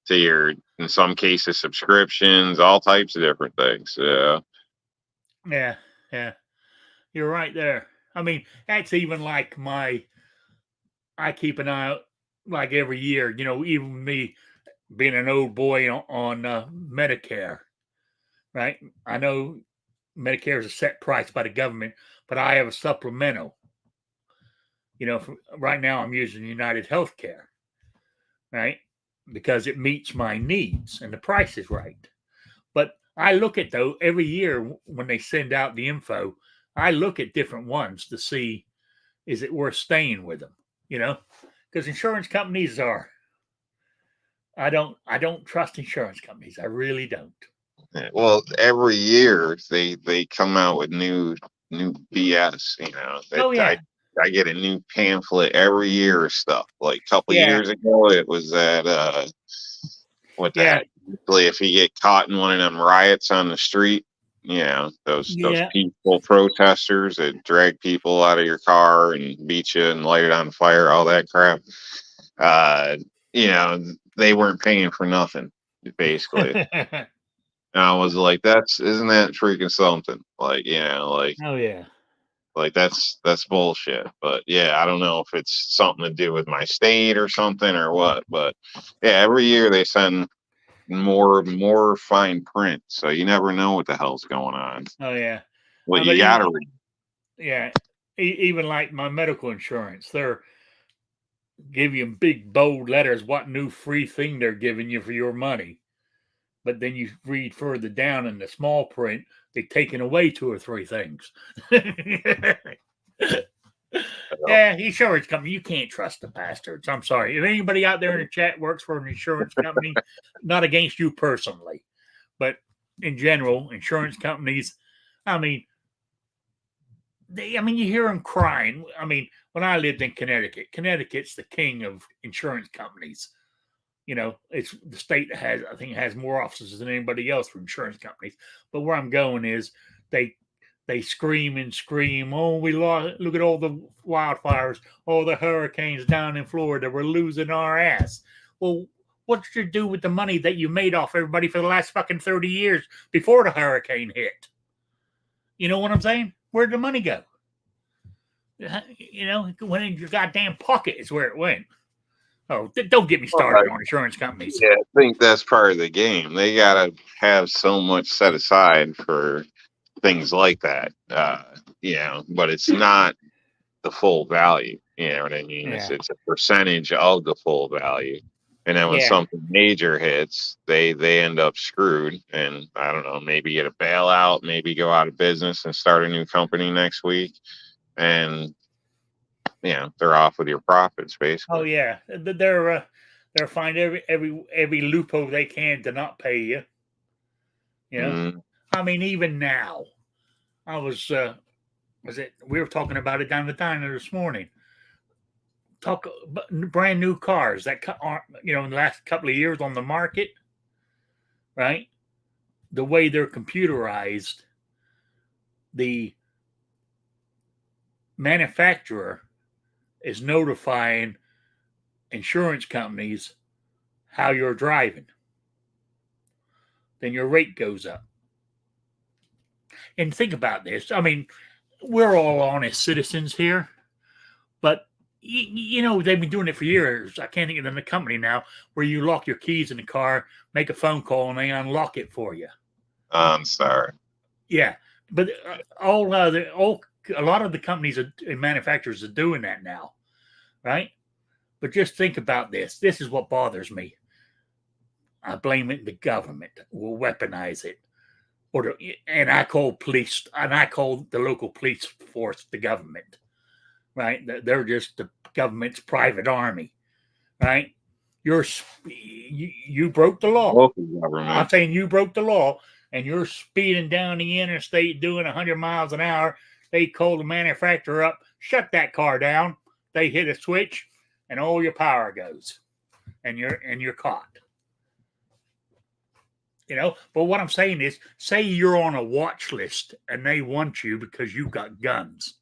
your, in some cases, subscriptions, all types of different things. Yeah, yeah, you're right there. I mean, that's even like I keep an eye out like every year. Even me being an old boy on Medicare, right? I know Medicare is a set price by the government, but I have a supplemental. Right now I'm using United Healthcare, right? Because it meets my needs and the price is right. But I look at though every year when they send out the info, I look at different ones to see is it worth staying with them, because insurance companies are. I don't trust insurance companies. I really don't. Well, every year they come out with new BS. Oh I yeah, I get a new pamphlet every year of stuff. Like a couple yeah, years ago, it was that what the yeah, heck? Usually, if you get caught in one of them riots on the street, those yeah, peaceful protesters that drag people out of your car and beat you and light it on fire, all that crap. Uh, they weren't paying for nothing, basically. And I was like, isn't that freaking something? Like, oh yeah, that's bullshit. But yeah, I don't know if it's something to do with my state or something or what. But yeah, every year they send more fine print, so you never know what the hell's going on. oh yeah. What But you gotta read. yeah, even like my medical insurance, they're give you in big bold letters what new free thing they're giving you for your money. But then you read further down in the small print, they've taken away two or three things. Yeah, insurance company, you can't trust the bastards. I'm sorry. If anybody out there in the chat works for an insurance company, not against you personally, but in general, insurance companies, I mean, you hear them crying. I mean, when I lived in Connecticut's the king of insurance companies. It's the state that I think, has more offices than anybody else for insurance companies. But where I'm going is they scream and scream. Oh, we lost! Look at all the wildfires, all the hurricanes down in Florida. We're losing our ass. Well, what did you do with the money that you made off everybody for the last fucking 30 years before the hurricane hit? You know what I'm saying? Where'd the money go? It went in your goddamn pocket is where it went. Oh, don't get me started on insurance companies. Yeah, I think that's part of the game. They gotta have so much set aside for things like that. But it's not the full value. You know what I mean? Yeah. It's a percentage of the full value. And then when Yeah. something major hits, they end up screwed. And I don't know, maybe get a bailout, maybe go out of business and start a new company next week. And they're off with your profits, basically. Oh yeah, they're find every loophole they can to not pay you. I mean, even now, I was we were talking about it down the diner this morning. Talk brand new cars that aren't in the last couple of years on the market, right? The way they're computerized, the manufacturer is notifying insurance companies how you're driving. Then your rate goes up. And think about this. I mean, we're all honest citizens here, but they've been doing it for years. I can't think of the company now where you lock your keys in the car, make a phone call, and they unlock it for you. I'm sorry. Yeah, but a lot of the companies and manufacturers are doing that now, right? But just think about this. This is what bothers me. I blame it the government will weaponize it. And I call the local police force the government, right? They're just the government's private army, right? You broke the law. Local government. I'm saying you broke the law, and you're speeding down the interstate doing 100 miles an hour. They call the manufacturer up, shut that car down. They hit a switch, and all your power goes, and you're caught. But what I'm saying is, say you're on a watch list and they want you because you got guns.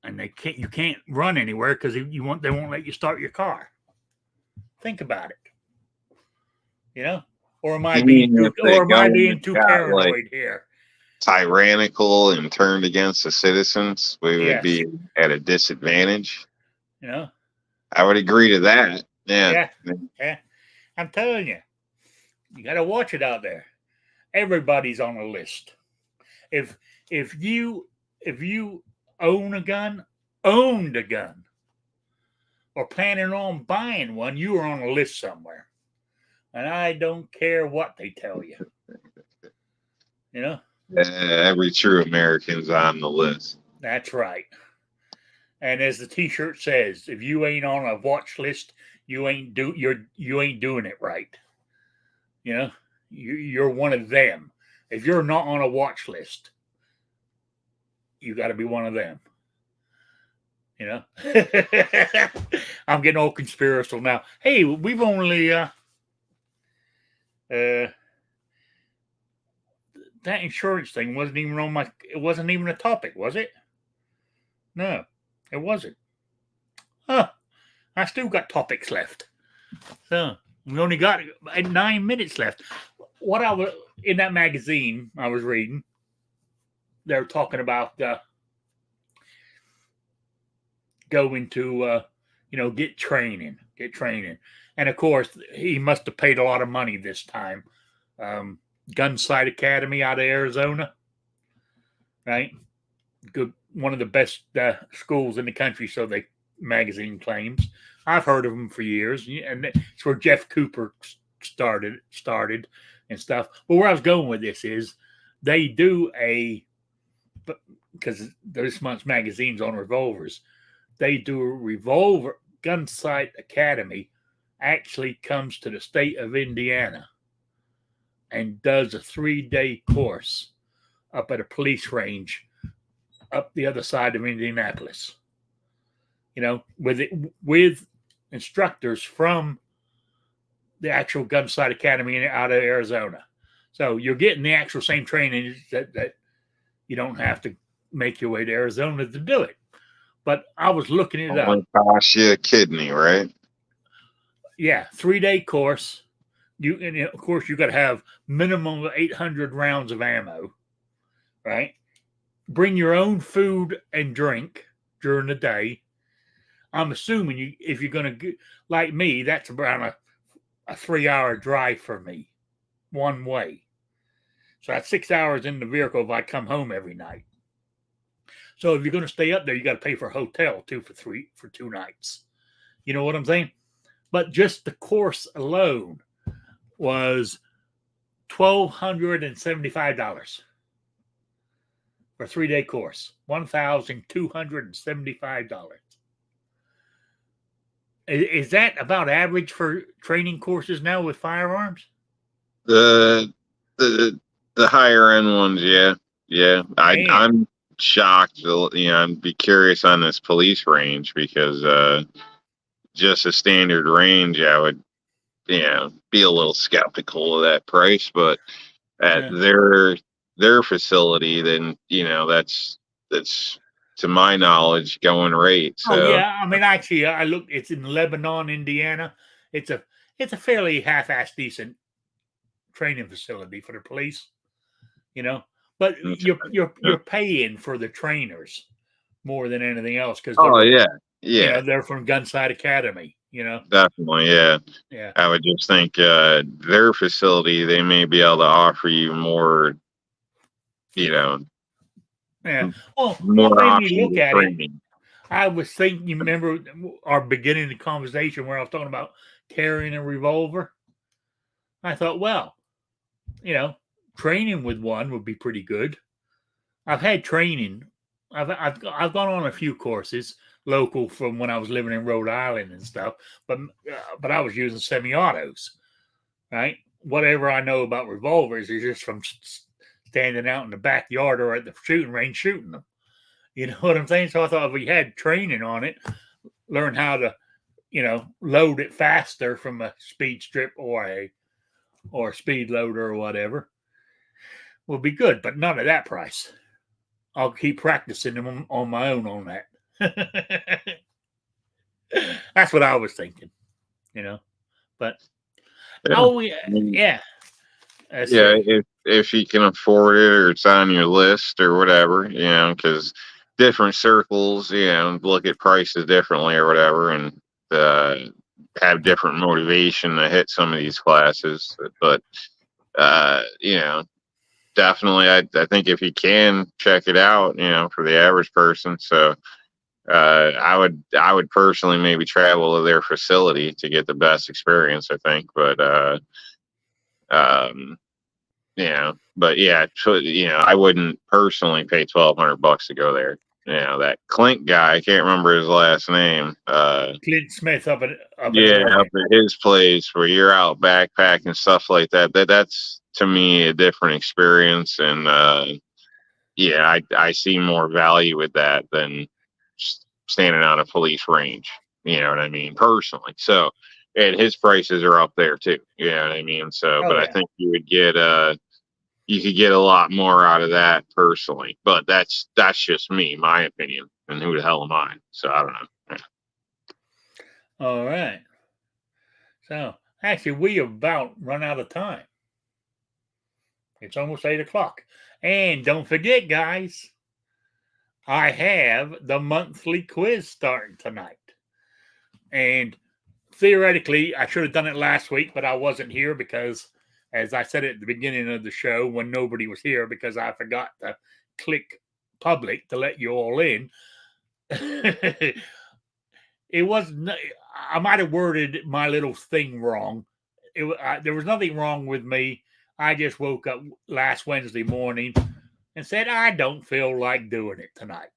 and you can't run anywhere because they won't let you start your car. Think about it. You know, or am I being too got like paranoid here? tyrannical and turned against the citizens, we would Yes. be at a disadvantage. You know. I would agree to that. Yeah. Yeah. I'm telling you, you got to watch it out there. Everybody's on a list. If you owned a gun, or planning on buying one, you are on a list somewhere. And I don't care what they tell you. You know? Every true American's on the list. That's right. And as the T-shirt says, if you ain't on a watch list, you ain't doing it right. You know, you're one of them. If you're not on a watch list, you got to be one of them. You know, I'm getting all conspiratorial now. Hey, we've only that insurance thing wasn't even on my. It wasn't even a topic, was it? No, it wasn't. Huh. I still got topics left. So we only got 9 minutes left. What I was in that magazine I was reading, they were talking about going to get training, and of course he must have paid a lot of money this time. Gunsight Academy out of Arizona, right? Good, one of the best schools in the country, so the magazine claims. I've heard of them for years, and it's where Jeff Cooper started and stuff. But where I was going with this is they do because this month's magazine's on revolvers. They do a revolver. Gunsight Academy actually comes to the state of Indiana and does a 3-day course up at a police range up the other side of Indianapolis. With instructors from the actual Gunsight Academy out of Arizona. So you're getting the actual same training that you don't have to make your way to Arizona to do it. But I was looking it up. Only cost you a kidney, right? Yeah, 3-day course. Of course, you got to have minimum of 800 rounds of ammo, right? Bring your own food and drink during the day. I'm assuming if you're going to, like me, that's around a 3-hour drive for me, one way. So that's 6 hours in the vehicle if I come home every night. So if you're going to stay up there, you got to pay for a hotel too for 2 nights. You know what I'm saying? But just the course alone was $1,275 for a 3-day course. $1,275. Is that about average for training courses now with firearms? The higher end ones, yeah. I'm shocked. I'd be curious on this police range because just a standard range, I would be a little skeptical of that price. But at their facility, then that's to my knowledge going rate. So I mean, actually, I looked. It's in Lebanon, Indiana. It's a fairly half-assed decent training facility for the police. But you're paying for the trainers more than anything else because they're from Gunsight Academy. Definitely, yeah. I would just think their facility, they may be able to offer you more. Yeah. Well, more options. Look at training. it. I was thinking. You remember our beginning of the conversation where I was talking about carrying a revolver? I thought, well, training with one would be pretty good. I've had training. I've gone on a few courses local from when I was living in Rhode Island and stuff, but I was using semi-autos, right? Whatever I know about revolvers is just from standing out in the backyard or at the shooting range shooting them. You know what I'm saying? So I thought if we had training on it, learn how to, load it faster from a speed strip or a speed loader or whatever, will be good, but not at that price. I'll keep practicing them on my own on that. That's what I was thinking, you know. But Yeah. oh I mean, yeah, let's yeah, see. if you can afford it or it's on your list or whatever, because different circles, look at prices differently or whatever, and uh, have different motivation to hit some of these classes. But definitely, I think if you can check it out, for the average person. So I would personally maybe travel to their facility to get the best experience. I think, but um, but yeah, so, I wouldn't personally pay $1,200 to go there. That Clint guy, I can't remember his last name. Clint Smith up in Yeah, up Oregon. at his place where you're out backpacking stuff like that. That's to me a different experience, and yeah, I see more value with that than standing on a police range. You know what I mean? Personally, so and his prices are up there too. You know what I mean? So, Oh but I yeah. think you could get a lot more out of that personally. But that's just me, my opinion, and who the hell am I? So I don't know. All right. So actually, we about run out of time. It's almost 8 o'clock, and don't forget, guys, I have the monthly quiz starting tonight. And theoretically, I should have done it last week, but I wasn't here because, as I said at the beginning of the show, when nobody was here, because I forgot to click public to let you all in. It wasn't. I might have worded my little thing wrong. There was nothing wrong with me. I just woke up last Wednesday morning and said I don't feel like doing it tonight,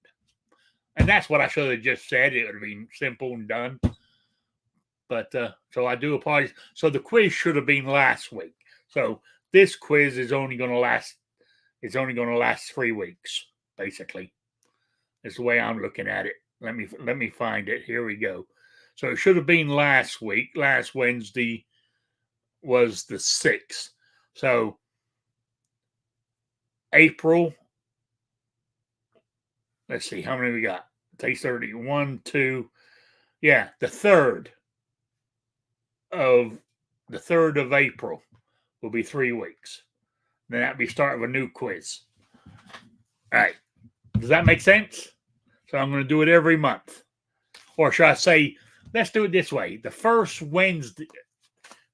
and that's what I should have just said. It would have been simple and done. But so I do apologize. So the quiz should have been last week. So this quiz is only going to last. It's only going to last 3 weeks, basically. Is the way I'm looking at it. Let me find it. Here we go. So it should have been last week. Last Wednesday was the 6th. So April. Let's see how many we got. Take 30. 1, 2. Yeah, the 3rd of April will be 3 weeks. Then that'll be start of a new quiz. All right. Does that make sense? So I'm going to do it every month. Or should I say, let's do it this way. The first Wednesday,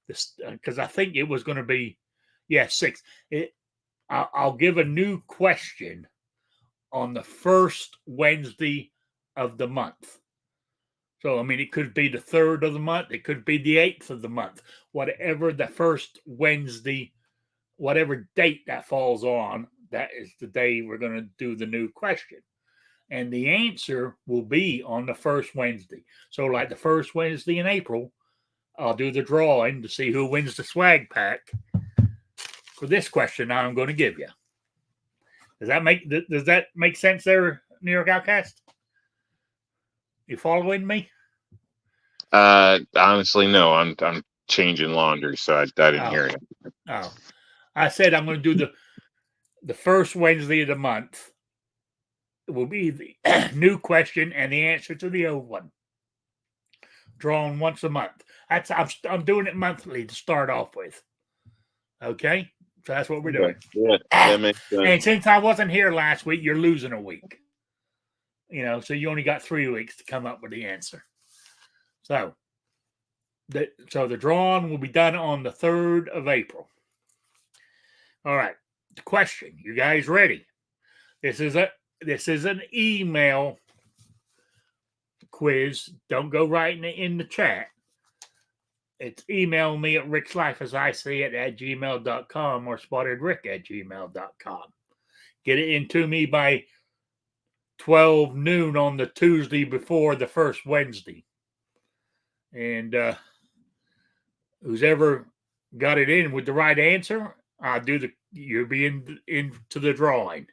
because I think it was going to be, 6. I'll give a new question on the first Wednesday of the month. So, I mean, it could be the 3rd of the month. It could be the 8th of the month. Whatever the first Wednesday, whatever date that falls on, that is the day we're going to do the new question. And the answer will be on the first Wednesday. So, like the first Wednesday in April, I'll do the drawing to see who wins the swag pack for this question I'm going to give you. Does that make sense there, New York Outcast? You following me? Honestly, no. I'm changing laundry, so I didn't hear it. Oh, I said I'm going to do the first Wednesday of the month. It will be the new question and the answer to the old one. Drawn once a month. I'm doing it monthly to start off with. Okay, so that's what we're doing. Yeah, that makes sense. And since I wasn't here last week, you're losing a week. So you only got 3 weeks to come up with the answer. So the drawing will be done on the 3rd of April. All right. The question. You guys ready? This is an email quiz. Don't go writing it in the chat. It's email me at ricklifeasIseeit@gmail.com or spottedrick@gmail.com. Get it into me by 12 noon on the Tuesday before the first Wednesday. And who's ever got it in with the right answer, you'll be into the drawing.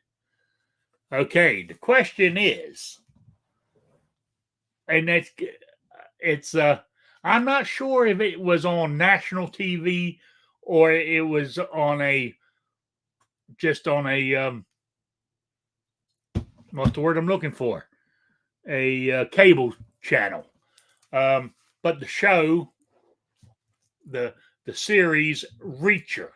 Okay, the question is, and it's I'm not sure if it was on national TV or it was on just on a what's the word I'm looking for? a cable channel. But the show, the series Reacher,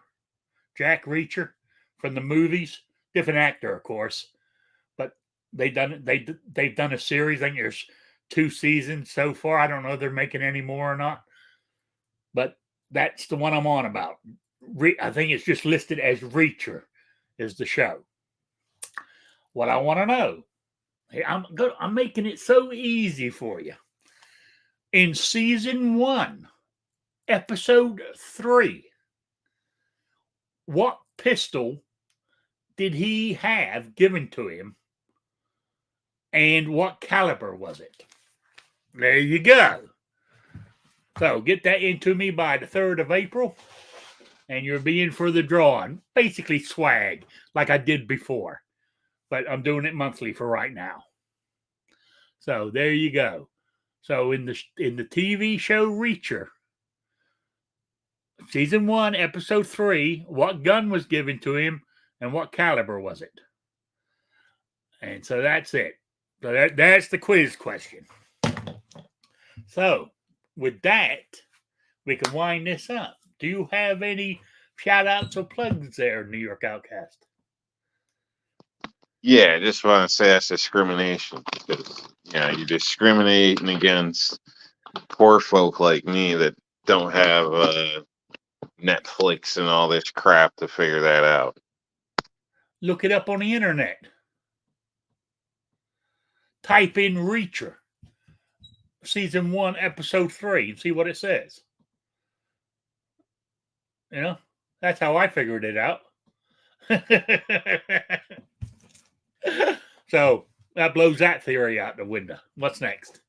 Jack Reacher from the movies, different actor, of course, but they've done a series. I think there's 2 seasons so far. I don't know if they're making any more or not, but that's the one I'm on about. I think it's just listed as Reacher is the show. What I want to know, I'm making it so easy for you. In season 1, episode 3, what pistol did he have given to him, and what caliber was it? There you go. So get that into me by the 3rd of April, and you're being for the drawing. Basically swag, like I did before, but I'm doing it monthly for right now. So there you go. So in the TV show Reacher, season 1, episode 3, what gun was given to him and what caliber was it? And so that's it. So that's the quiz question. So with that, we can wind this up. Do you have any shout outs or plugs there, New York Outcast? Yeah, I just want to say that's discrimination because you're discriminating against poor folk like me that don't have Netflix and all this crap to figure that out. Look it up on the internet. Type in Reacher, season 1, episode 3, and see what it says. That's how I figured it out. So that blows that theory out the window. What's next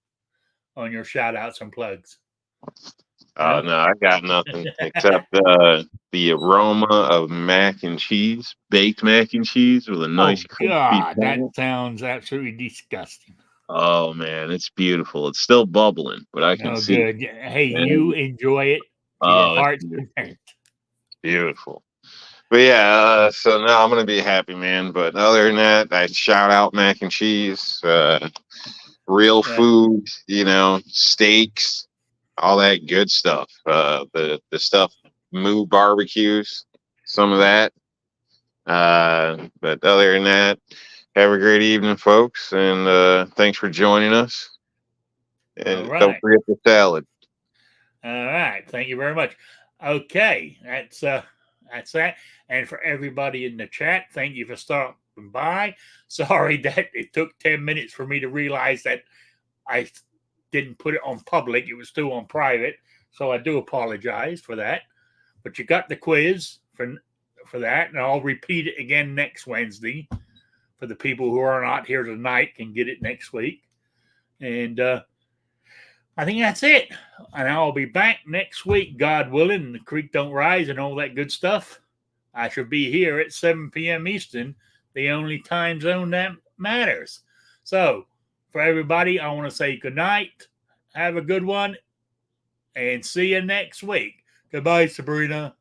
on your shout outs and plugs? Oh, no, I got nothing except the aroma of mac and cheese, baked mac and cheese with a nice crispy God, that pan. sounds absolutely disgusting. Oh, man, it's beautiful. It's still bubbling, but I can see good. Hey, you enjoy it to your heart's content. Beautiful. But yeah, so now I'm going to be a happy man. But other than that, I shout out mac and cheese, real food, steaks, all that good stuff. The stuff, Moo barbecues, some of that. But other than that, have a great evening, folks, and thanks for joining us. And don't forget the salad. All right, thank you very much. Okay, that's that. And for everybody in the chat, thank you for stopping by. Sorry that it took 10 minutes for me to realize that I didn't put it on public. It was still on private. So I do apologize for that. But you got the quiz for that. And I'll repeat it again next Wednesday for the people who are not here tonight can get it next week. And I think that's it. And I'll be back next week, God willing, the creek don't rise and all that good stuff. I shall be here at 7 p.m. Eastern, the only time zone that matters. So for everybody, I want to say good night. Have a good one. And see you next week. Goodbye, Sabrina.